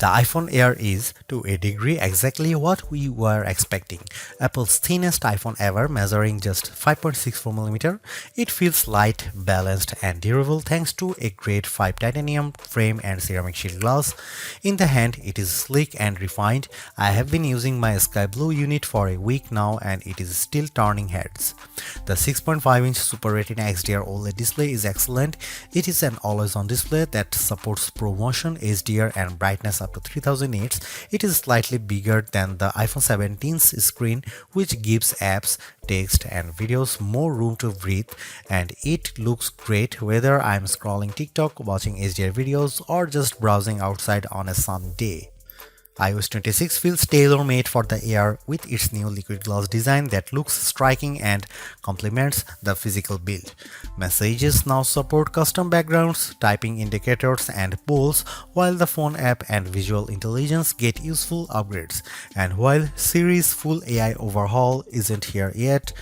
The iPhone Air is, to a degree, exactly what we were expecting. Apple's thinnest iPhone ever, measuring just 5.64mm. It feels light, balanced, and durable thanks to a grade 5 titanium frame and ceramic shield glass. In the hand, it is sleek and refined. I have been using my sky blue unit for a week now and it is still turning heads. The 6.5-inch Super Retina XDR OLED display is excellent. It is an always-on display that supports ProMotion, HDR, and brightness up to 3000 nits. It is slightly bigger than the iPhone 17's screen, which gives apps, text, and videos more room to breathe, and it looks great whether I'm scrolling TikTok, watching HDR videos, or just browsing outside on a sunny day. iOS 26 feels tailor-made for the Air with its new liquid glass design that looks striking and complements the physical build. Messages now support custom backgrounds, typing indicators, and polls, while the phone app and visual intelligence get useful upgrades. And while Siri's full AI overhaul isn't here yet,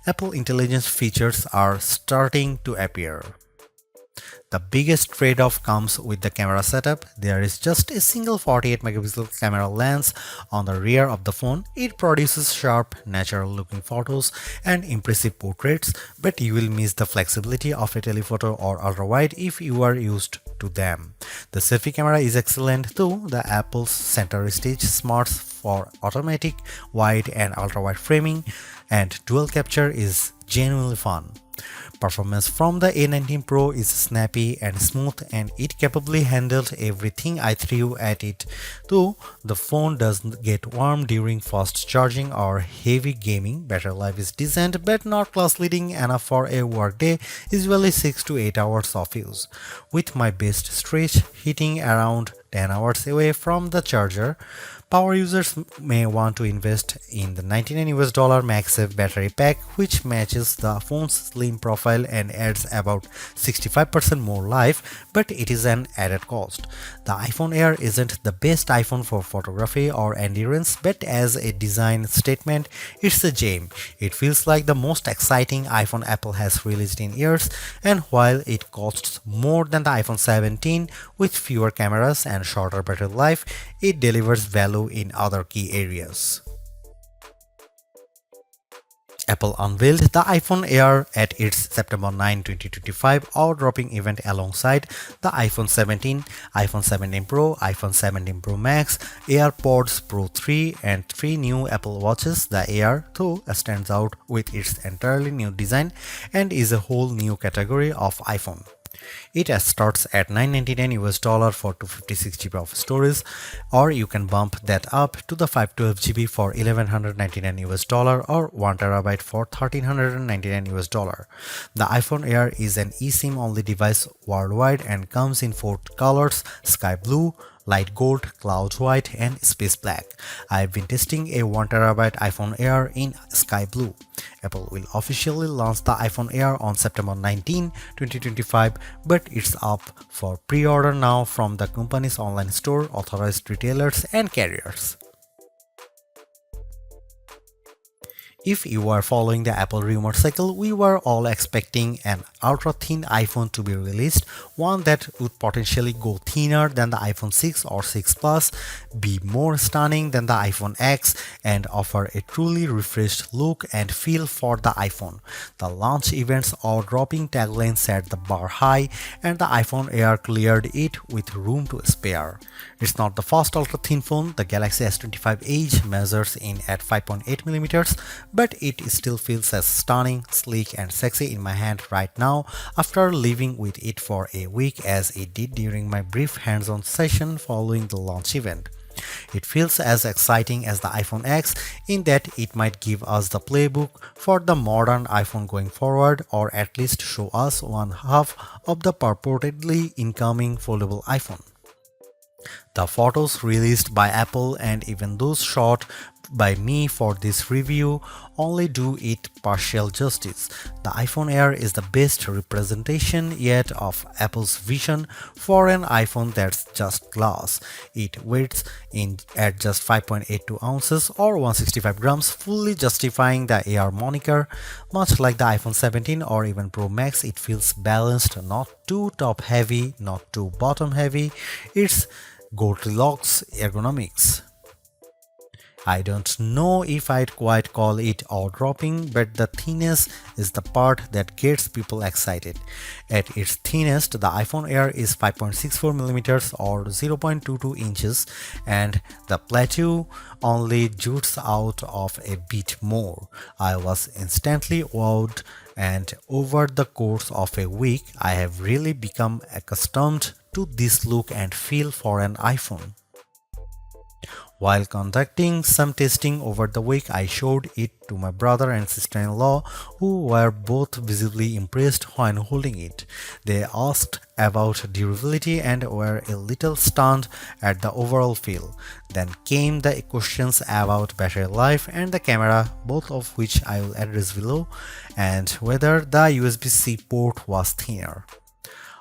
Apple Intelligence features are starting to appear. The biggest trade-off comes with the camera setup. There is just a single 48-megapixel camera lens on the rear of the phone. It produces sharp, natural-looking photos and impressive portraits, but you will miss the flexibility of a telephoto or ultra-wide if you are used to them. The selfie camera is excellent too. The Apple's center stage smarts for automatic, wide, and ultra-wide framing, and dual capture is genuinely fun. Performance from the A19 Pro is snappy and smooth, and it capably handled everything I threw at it, though the phone doesn't get warm during fast charging or heavy gaming. Battery life is decent but not class-leading enough for a workday, usually 6 to 8 hours of use, with my best stretch hitting around 10 hours away from the charger. Power users may want to invest in the $99 MagSafe Battery Pack, which matches the phone's slim profile and adds about 65% more life, but it is an added cost. The iPhone Air isn't the best iPhone for photography or endurance, but as a design statement, it's a gem. It feels like the most exciting iPhone Apple has released in years, and while it costs more than the iPhone 17 with fewer cameras and shorter battery life, it delivers value in other key areas. Apple unveiled the iPhone Air at its September 9, 2025 awe-dropping event alongside the iPhone 17, iPhone 17 Pro, iPhone 17 Pro Max, AirPods Pro 3, and 3 new Apple Watches. The Air, though, stands out with its entirely new design and is a whole new category of iPhone. It starts at $999 for 256GB of storage, or you can bump that up to the 512GB for $1,199 or 1TB for $1,399. The iPhone Air is an eSIM only device worldwide and comes in 4 colors: sky blue, light gold, cloud white, and space black. I've been testing a 1TB iPhone Air in sky blue. Apple will officially launch the iPhone Air on September 19, 2025, but it's up for pre-order now from the company's online store, authorized retailers, and carriers. If you are following the Apple rumor cycle, we were all expecting an ultra-thin iPhone to be released, one that would potentially go thinner than the iPhone 6 or 6 Plus, be more stunning than the iPhone X, and offer a truly refreshed look and feel for the iPhone. The launch event's awe-dropping tagline set the bar high, and the iPhone Air cleared it with room to spare. It's not the first ultra-thin phone. The Galaxy S25 Edge measures in at 5.8mm, but it still feels as stunning, sleek, and sexy in my hand right now after living with it for a week as it did during my brief hands-on session following the launch event. It feels as exciting as the iPhone X in that it might give us the playbook for the modern iPhone going forward, or at least show us one half of the purportedly incoming foldable iPhone. The photos released by Apple and even those shot by me for this review only do it partial justice. The iPhone Air is the best representation yet of Apple's vision for an iPhone that's just glass. It weighs in at just 5.82 ounces or 165 grams, fully justifying the Air moniker. Much like the iPhone 17 or even Pro Max, it feels balanced, not too top heavy, not too bottom heavy. It's Goldilocks ergonomics. I don't know if I'd quite call it awe-dropping, but the thinness is the part that gets people excited. At its thinnest, the iPhone Air is 5.64mm or 0.22 inches, and the plateau only jutes out of a bit more. I was instantly wowed, and over the course of a week, I have really become accustomed to this look and feel for an iPhone. While conducting some testing over the week, I showed it to my brother and sister-in-law, who were both visibly impressed when holding it. They asked about durability and were a little stunned at the overall feel. Then came the questions about battery life and the camera, both of which I will address below, and whether the USB-C port was thinner.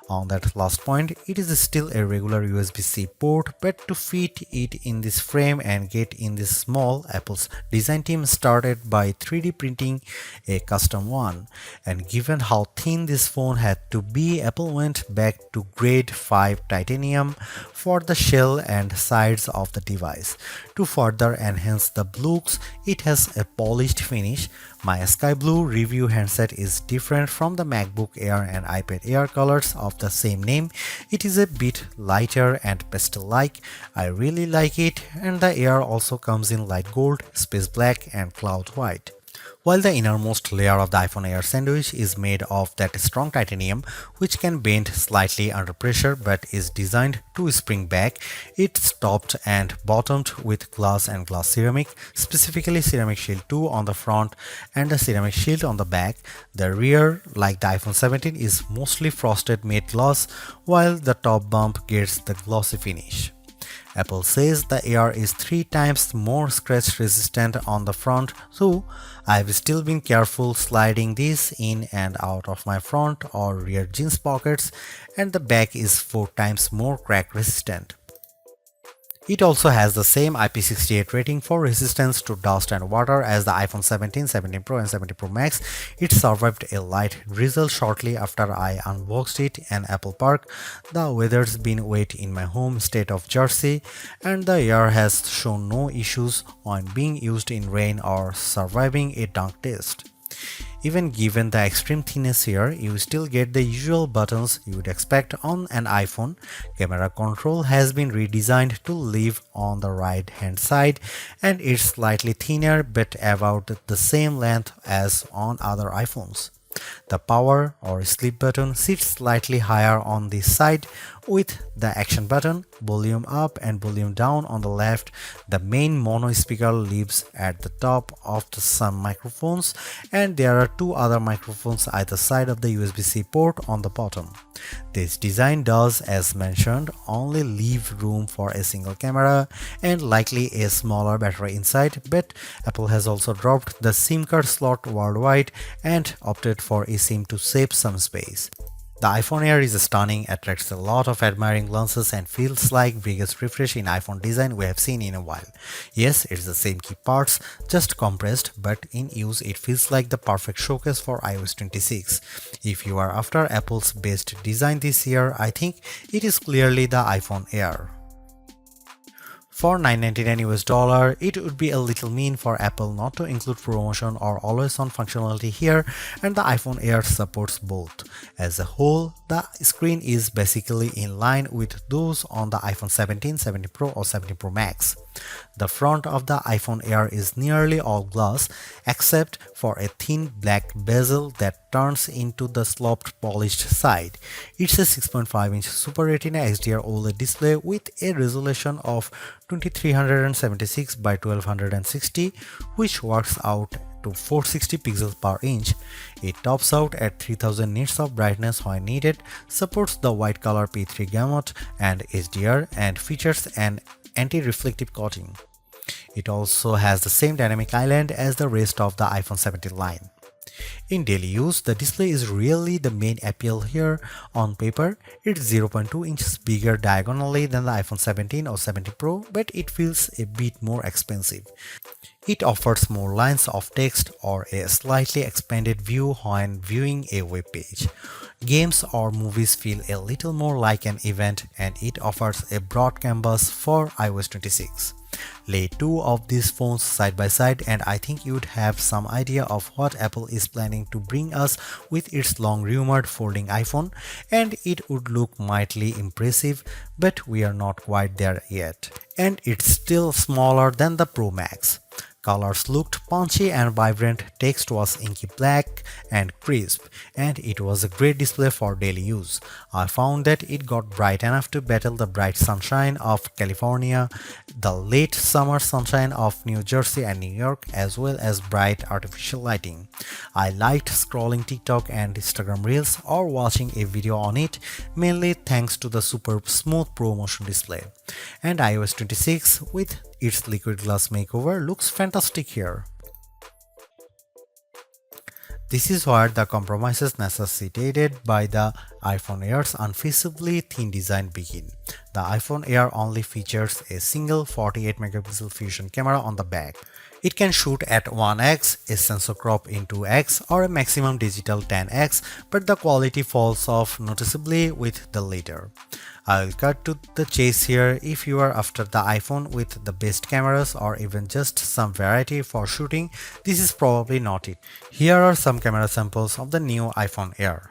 On that last point, it is still a regular USB-C port, but to fit it in this frame and get in this small, Apple's design team started by 3D printing a custom one. And given how thin this phone had to be, Apple went back to grade 5 titanium for the shell and sides of the device. To further enhance the looks, it has a polished finish. My sky blue review handset is different from the MacBook Air and iPad Air colors of the same name. It is a bit lighter and pastel-like. I really like it, and the Air also comes in light gold, space black and cloud white. While the innermost layer of the iPhone Air sandwich is made of that strong titanium, which can bend slightly under pressure but is designed to spring back, it's topped and bottomed with glass and glass ceramic, specifically ceramic shield 2 on the front and a ceramic shield on the back. The rear, like the iPhone 17, is mostly frosted matte glass, while the top bump gets the glossy finish. Apple says the Air is 3 times more scratch resistant on the front, so I've still been careful sliding this in and out of my front or rear jeans pockets, and the back is 4 times more crack resistant. It also has the same IP68 rating for resistance to dust and water as the iPhone 17, 17 Pro and 17 Pro Max. It survived a light drizzle shortly after I unboxed it in Apple Park. The weather's been wet in my home state of Jersey, and the Air has shown no issues when being used in rain or surviving a dunk test. Even given the extreme thinness here, you still get the usual buttons you would expect on an iPhone. Camera control has been redesigned to live on the right hand side, and it's slightly thinner but about the same length as on other iPhones. The power or sleep button sits slightly higher on this side, with the action button, volume up and volume down on the left. The main mono speaker lives at the top of some microphones, and there are 2 other microphones either side of the USB-C port on the bottom. This design does, as mentioned, only leave room for a single camera and likely a smaller battery inside, but Apple has also dropped the SIM card slot worldwide and opted for eSIM to save some space. The iPhone Air is stunning, attracts a lot of admiring glances, and feels like biggest refresh in iPhone design we have seen in a while. Yes, it's the same key parts, just compressed, but in use it feels like the perfect showcase for iOS 26. If you are after Apple's best design this year, I think it is clearly the iPhone Air. For $999 US, it would be a little mean for Apple not to include promotion or always-on functionality here, and the iPhone Air supports both. As a whole, the screen is basically in line with those on the iPhone 17, 17 Pro or 17 Pro Max. The front of the iPhone Air is nearly all glass, except for a thin black bezel that turns into the sloped polished side. It's a 6.5-inch Super Retina XDR OLED display with a resolution of 2376 by 1260, which works out to 460 pixels per inch. It tops out at 3000 nits of brightness when needed, supports the white color P3 gamut and HDR, and features an anti-reflective coating. It also has the same dynamic island as the rest of the iPhone 17 line. In daily use, the display is really the main appeal here. On paper, it's 0.2 inches bigger diagonally than the iPhone 17 or 17 Pro, but it feels a bit more expensive. It offers more lines of text or a slightly expanded view when viewing a web page. Games or movies feel a little more like an event, and it offers a broad canvas for iOS 26. Lay two of these phones side by side and I think you'd have some idea of what Apple is planning to bring us with its long rumored folding iPhone, and it would look mightily impressive, but we are not quite there yet. And it's still smaller than the Pro Max. Colors looked punchy and vibrant, text was inky black and crisp, and it was a great display for daily use. I found that it got bright enough to battle the bright sunshine of California, the late summer sunshine of New Jersey and New York, as well as bright artificial lighting. I liked scrolling TikTok and Instagram Reels or watching a video on it, mainly thanks to the super smooth Pro Motion display. And iOS 26 with its liquid glass makeover looks fantastic here. This is where the compromises necessitated by the iPhone Air's unfeasibly thin design begin. The iPhone Air only features a single 48 megapixel fusion camera on the back. It can shoot at 1x, a sensor crop in 2x, or a maximum digital 10x, but the quality falls off noticeably with the latter. I'll cut to the chase here. If you are after the iPhone with the best cameras or even just some variety for shooting, this is probably not it. Here are some camera samples of the new iPhone Air.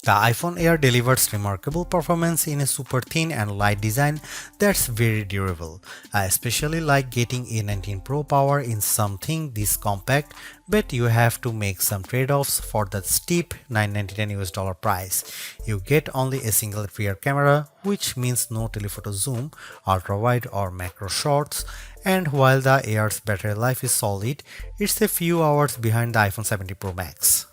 The iPhone Air delivers remarkable performance in a super thin and light design that's very durable. I especially like getting A19 Pro power in something this compact, but you have to make some trade-offs for the steep $999 price. You get only a single rear camera, which means no telephoto zoom, ultra-wide or macro shots, and while the Air's battery life is solid, it's a few hours behind the iPhone 17 Pro Max.